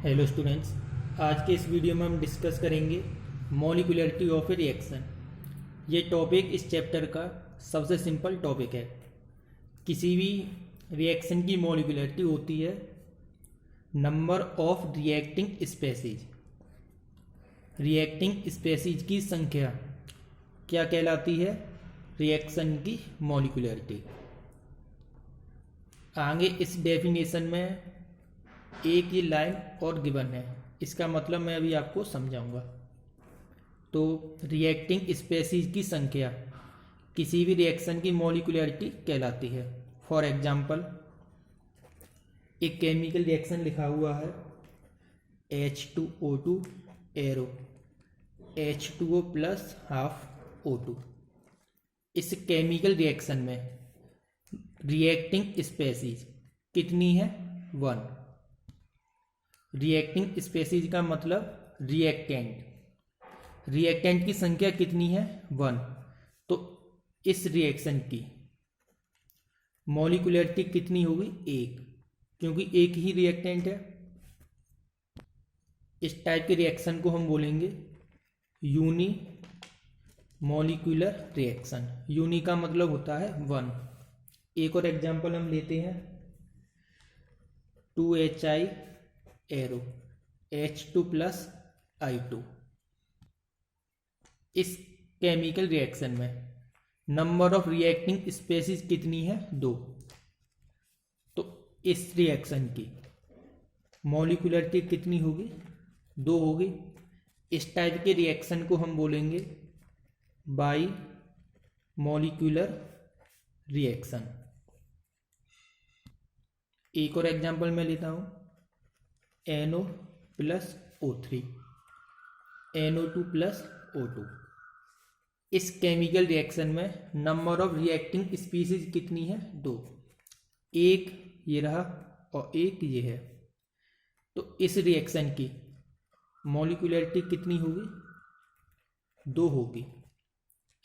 Hello students, आज के इस वीडियो में हम डिस्कस करेंगे मॉलिक्यूलरिटी ऑफ ए रिएक्शन। ये टॉपिक इस चैप्टर का सबसे सिंपल टॉपिक है। किसी भी रिएक्शन की मॉलिक्यूलरिटी होती है number of reacting species. Reacting species की संख्या क्या कहलाती है? रिएक्शन की मॉलिक्यूलरिटी। आगे इस डेफिनेशन में एक ही लाइन और गिवन है, इसका मतलब मैं अभी आपको समझाऊंगा। तो रिएक्टिंग स्पेसीज की संख्या किसी भी रिएक्शन की मॉलिक्यूलरिटी कहलाती है। फॉर एग्जांपल, एक केमिकल रिएक्शन लिखा हुआ है H2O2 arrow H2O plus half O2। इस केमिकल रिएक्शन में रिएक्टिंग स्पेसीज कितनी है? 1। रिएक्टिंग स्पेसीज का मतलब रिएक्टेंट की संख्या कितनी है? 1। तो इस रिएक्शन की मॉलिक्यूलरिटी कितनी होगी? 1, क्योंकि एक ही रिएक्टेंट है। इस टाइप के रिएक्शन को हम बोलेंगे यूनी मॉलिक्यूलर रिएक्शन। यूनी का मतलब होता है 1। एक और एग्जांपल हम लेते हैं 2HI arrow H2 plus I2। इस केमिकल रिएक्शन में नंबर ऑफ रिएक्टिंग स्पेसीज कितनी है? 2। तो इस रिएक्शन की मॉलिक्यूलरिटी कितनी होगी? 2 होगी। इस टाइप के रिएक्शन को हम बोलेंगे बाई मॉलिक्यूलर रिएक्शन। एक और एग्जांपल मैं लेता हूं NO plus O3 NO2 plus O2। इस केमिकल रिएक्शन में नंबर ऑफ रिएक्टिंग स्पीसीज कितनी है? 2। एक ये रहा और एक ये है। तो इस रिएक्शन की मॉलिक्यूलरिटी कितनी होगी? 2 होगी।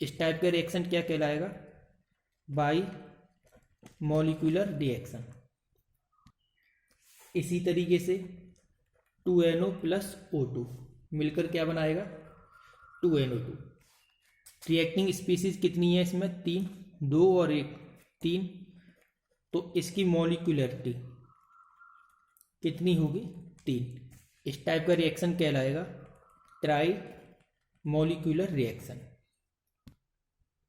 इस टाइप का रिएक्शन क्या कहलाएगा? By molecular reaction. इसी तरीके से 2NO प्लस O2 मिलकर क्या बनाएगा? 2NO2। रिएक्टिंग स्पीसीज कितनी है इसमें? 3। 2 और 1 3। तो इसकी मॉलिक्यूलरिटी कितनी होगी? 3। इस टाइप का रिएक्शन कहलाएगा ट्राई मॉलिक्यूलर रिएक्शन।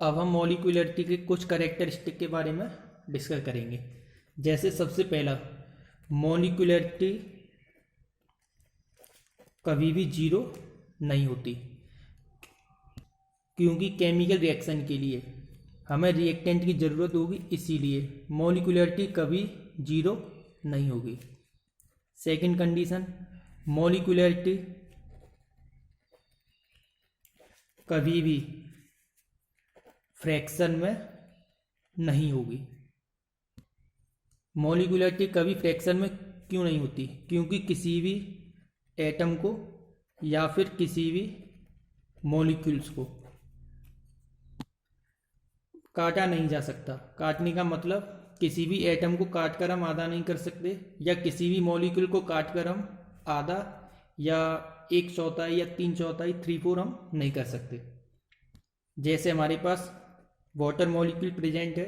अब हम मॉलिक्यूलरिटी के कुछ कैरेक्टरिस्टिक के बारे में डिस्कस करेंगे। जैसे सबसे पहला, मॉलिक्यूलरिटी कभी भी 0 नहीं होती, क्योंकि केमिकल रिएक्शन के लिए हमें रिएक्टेंट की ज़रूरत होगी, इसीलिए मॉलिक्यूलरिटी कभी 0 नहीं होगी। सेकंड कंडीशन, मॉलिक्यूलरिटी कभी भी फ्रैक्शन में नहीं होगी। मॉलिक्यूलरिटी कभी फ्रैक्शन में क्यों नहीं होती? क्योंकि किसी भी एटम को या फिर किसी भी मॉलिक्यूल्स को काटा नहीं जा सकता। काटने का मतलब किसी भी एटम को काट कर हम आधा नहीं कर सकते, या किसी भी मॉलिक्यूल को काट कर हम आधा या 1/4 या 3/4 3/4 हम नहीं कर सकते। जैसे हमारे पास वाटर मॉलिक्यूल प्रेजेंट है,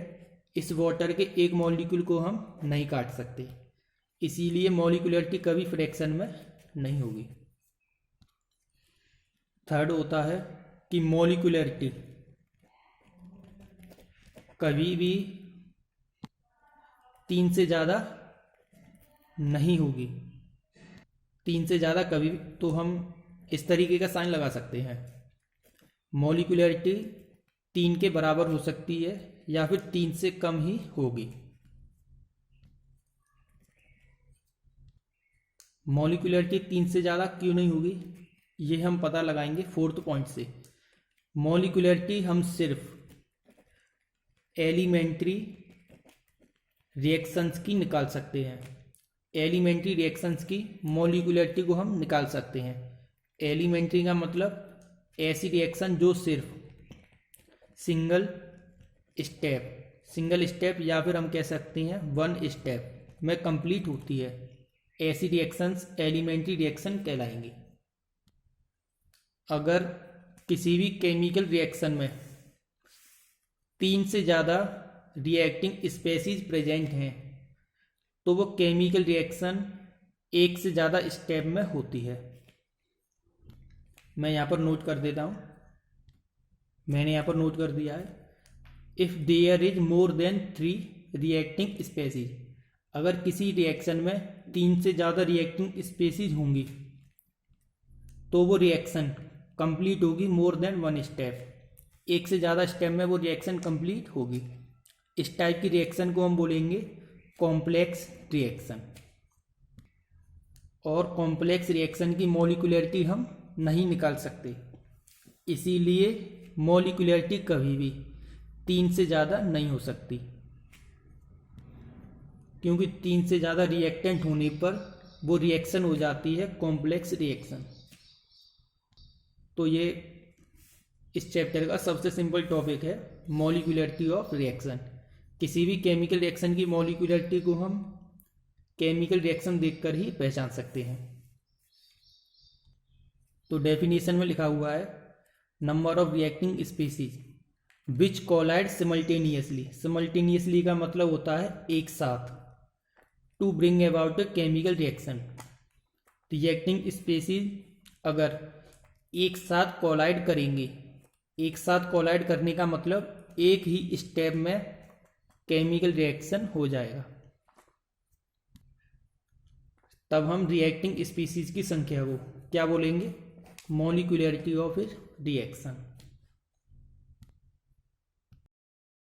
इस वाटर के एक मॉलिक्यूल को हम नहीं काट सकते, इसीलिए मॉलिक्यूलरिटी कभी फ्रैक्शन में नहीं होगी। थर्ड होता है कि मॉलिक्यूलरिटी कभी भी 3 से ज़्यादा नहीं होगी। 3 से ज़्यादा कभी भी, तो हम इस तरीके का साइन लगा सकते हैं। मॉलिक्यूलरिटी 3 के बराबर हो सकती है या फिर 3 से कम ही होगी। मॉलिक्यूलरिटी 3 से ज़्यादा क्यों नहीं होगी, ये हम पता लगाएंगे 4th पॉइंट से। मॉलिक्यूलरिटी हम सिर्फ एलिमेंट्री रिएक्शंस की निकाल सकते हैं। एलिमेंट्री रिएक्शंस की मॉलिक्यूलरिटी को हम निकाल सकते हैं। एलिमेंट्री का मतलब ऐसी रिएक्शन जो सिर्फ सिंगल स्टेप या फिर हम कह सकते हैं 1 स्टेप में कंप्लीट होती है। ऐसी रिएक्शंस एलिमेंट्री रिएक्शन कहलाएंगी। अगर किसी भी केमिकल रिएक्शन में 3 से ज़्यादा रिएक्टिंग स्पेसीज प्रेजेंट हैं तो वो केमिकल रिएक्शन एक से ज़्यादा स्टेप में होती है। मैं यहाँ पर नोट कर देता हूँ, मैंने यहाँ पर नोट कर दिया है। If there is more than 3 reacting species, अगर किसी रिएक्शन में 3 से ज़्यादा रिएक्टिंग स्पेसीज होंगी तो वो रिएक्शन कंप्लीट होगी मोर देन 1 स्टेप, एक से ज़्यादा स्टेप में वो रिएक्शन कंप्लीट होगी। इस टाइप की रिएक्शन को हम बोलेंगे कॉम्प्लेक्स रिएक्शन। और कॉम्प्लेक्स रिएक्शन की मॉलिक्यूलरिटी हम नहीं निकाल सकते, इसीलिए मॉलिक्यूलरिटी कभी भी 3 से ज़्यादा नहीं हो सकती, क्योंकि 3 से ज़्यादा रिएक्टेंट होने पर वो रिएक्शन हो जाती है कॉम्प्लेक्स रिएक्शन। तो ये इस चैप्टर का सबसे सिंपल टॉपिक है, मॉलिक्यूलरिटी ऑफ रिएक्शन। किसी भी केमिकल रिएक्शन की मॉलिक्यूलरिटी को हम केमिकल रिएक्शन देखकर ही पहचान सकते हैं। तो डेफिनेशन में लिखा हुआ है number of reacting species which collide simultaneously. Simultaneously का मतलब होता है एक साथ, to bring about a chemical reaction. Reacting species अगर एक साथ कोलाइड करेंगे, एक साथ कोलाइड करने का मतलब एक ही स्टेप में केमिकल रिएक्शन हो जाएगा, तब हम रिएक्टिंग स्पीसीज की संख्या को क्या बोलेंगे, मॉलिक्यूलरिटी ऑफ रिएक्शन।